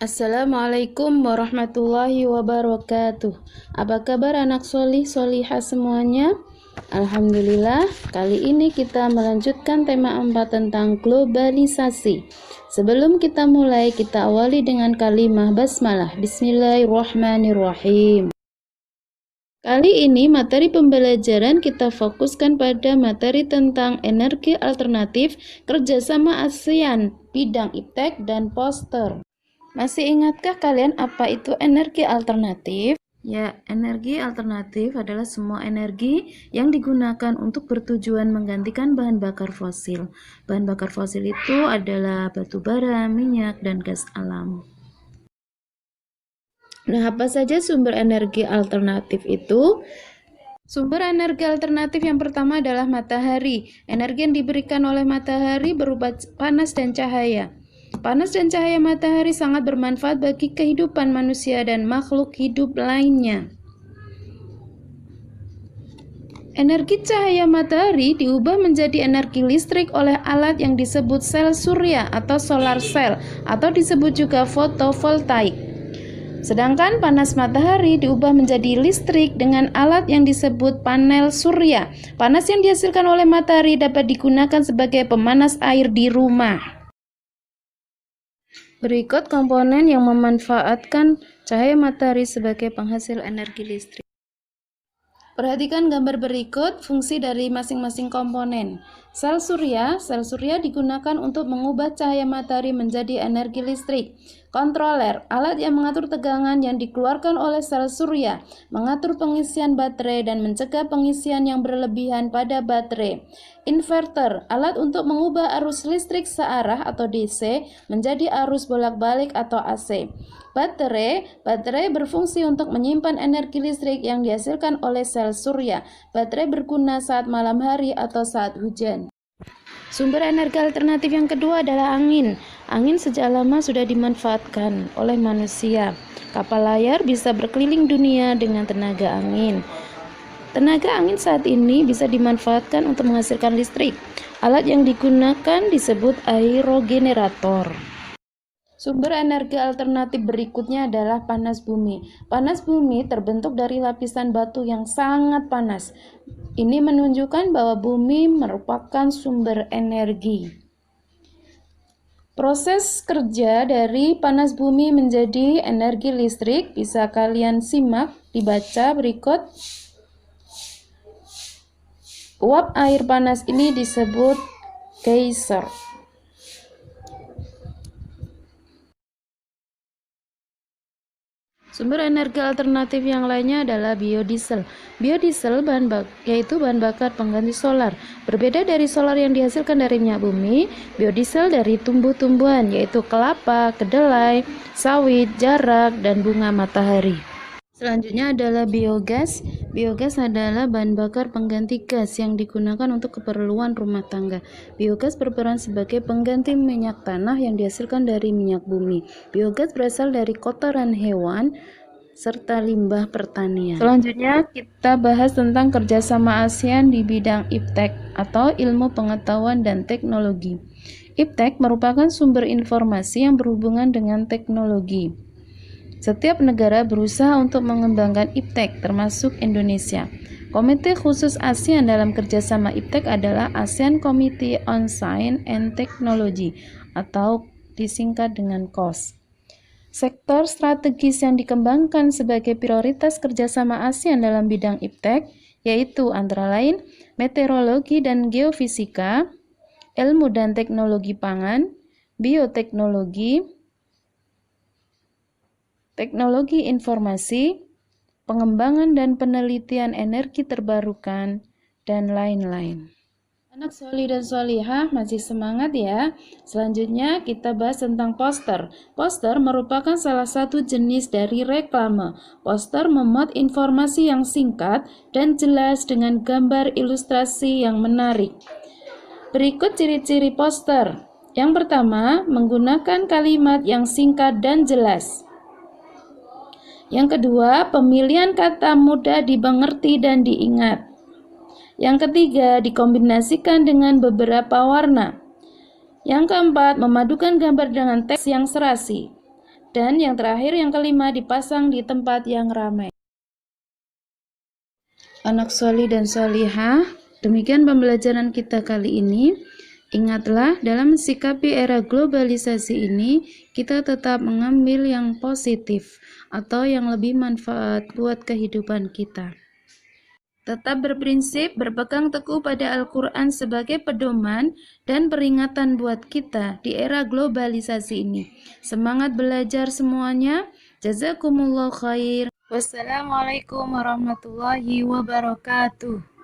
Assalamualaikum warahmatullahi wabarakatuh. Apa kabar anak solih solihah semuanya? Alhamdulillah, kali ini kita melanjutkan tema 4 tentang globalisasi. Sebelum kita mulai, kita awali dengan kalimah basmalah. Bismillahirrahmanirrahim. Kali ini materi pembelajaran kita fokuskan pada materi tentang energi alternatif, kerjasama ASEAN, bidang iptek dan poster. Masih ingatkah kalian apa itu energi alternatif? Ya, energi alternatif adalah semua energi yang digunakan untuk bertujuan menggantikan bahan bakar fosil. Bahan bakar fosil itu adalah batu bara, minyak, dan gas alam. Nah, apa saja sumber energi alternatif itu? Sumber energi alternatif yang pertama adalah matahari. Energi yang diberikan oleh matahari berupa panas dan cahaya. Panas dan cahaya matahari sangat bermanfaat bagi kehidupan manusia dan makhluk hidup lainnya. Energi cahaya matahari diubah menjadi energi listrik oleh alat yang disebut sel surya atau solar cell atau disebut juga fotovoltaik. Sedangkan panas matahari diubah menjadi listrik dengan alat yang disebut panel surya. Panas yang dihasilkan oleh matahari dapat digunakan sebagai pemanas air di rumah. Berikut komponen yang memanfaatkan cahaya matahari sebagai penghasil energi listrik. Perhatikan gambar berikut fungsi dari masing-masing komponen. Sel surya digunakan untuk mengubah cahaya matahari menjadi energi listrik. Kontroler, alat yang mengatur tegangan yang dikeluarkan oleh sel surya, mengatur pengisian baterai dan mencegah pengisian yang berlebihan pada baterai. Inverter, alat untuk mengubah arus listrik searah atau DC menjadi arus bolak-balik atau AC. Baterai berfungsi untuk menyimpan energi listrik yang dihasilkan oleh sel surya. Baterai berguna saat malam hari atau saat hujan. Sumber energi alternatif yang kedua adalah angin. Angin sejak lama sudah dimanfaatkan oleh manusia. Kapal layar bisa berkeliling dunia dengan tenaga angin. Tenaga angin saat ini bisa dimanfaatkan untuk menghasilkan listrik. Alat yang digunakan disebut aerogenerator. Sumber energi alternatif berikutnya adalah panas bumi. Panas bumi terbentuk dari lapisan batu yang sangat panas. Ini menunjukkan bahwa bumi merupakan sumber energi. Proses kerja dari panas bumi menjadi energi listrik bisa kalian simak, dibaca berikut. Uap air panas ini disebut geyser. Sumber energi alternatif yang lainnya adalah biodiesel. Biodiesel yaitu bahan bakar pengganti solar. Berbeda dari solar yang dihasilkan dari minyak bumi, biodiesel dari tumbuh-tumbuhan yaitu kelapa, kedelai, sawit, jarak, dan bunga matahari. Selanjutnya adalah biogas. Biogas adalah bahan bakar pengganti gas yang digunakan untuk keperluan rumah tangga. Biogas berperan sebagai pengganti minyak tanah yang dihasilkan dari minyak bumi. Biogas berasal dari kotoran hewan serta limbah pertanian. Selanjutnya kita bahas tentang kerjasama ASEAN di bidang iptek atau ilmu pengetahuan dan teknologi. Iptek merupakan sumber informasi yang berhubungan dengan teknologi. Setiap negara berusaha untuk mengembangkan iptek, termasuk Indonesia. Komite khusus ASEAN dalam kerjasama iptek adalah ASEAN Committee on Science and Technology atau disingkat dengan COS. Sektor strategis yang dikembangkan sebagai prioritas kerjasama ASEAN dalam bidang iptek yaitu antara lain meteorologi dan geofisika, ilmu dan teknologi pangan, bioteknologi, teknologi informasi, pengembangan dan penelitian energi terbarukan, dan lain-lain. Anak solih dan solihah masih semangat ya? Selanjutnya kita bahas tentang poster. Poster merupakan salah satu jenis dari reklame. Poster memuat informasi yang singkat dan jelas dengan gambar ilustrasi yang menarik. Berikut ciri-ciri poster. Yang pertama, menggunakan kalimat yang singkat dan jelas. Yang kedua, pemilihan kata mudah dimengerti dan diingat. Yang ketiga, dikombinasikan dengan beberapa warna. Yang keempat, memadukan gambar dengan teks yang serasi. Dan yang terakhir, yang kelima, dipasang di tempat yang ramai. Anak solih dan solihah, demikian pembelajaran kita kali ini. Ingatlah, dalam mensikapi era globalisasi ini, kita tetap mengambil yang positif atau yang lebih manfaat buat kehidupan kita. Tetap berprinsip, berpegang teguh pada Al-Quran sebagai pedoman dan peringatan buat kita di era globalisasi ini. Semangat belajar semuanya. Jazakumullah khair. Wassalamualaikum warahmatullahi wabarakatuh.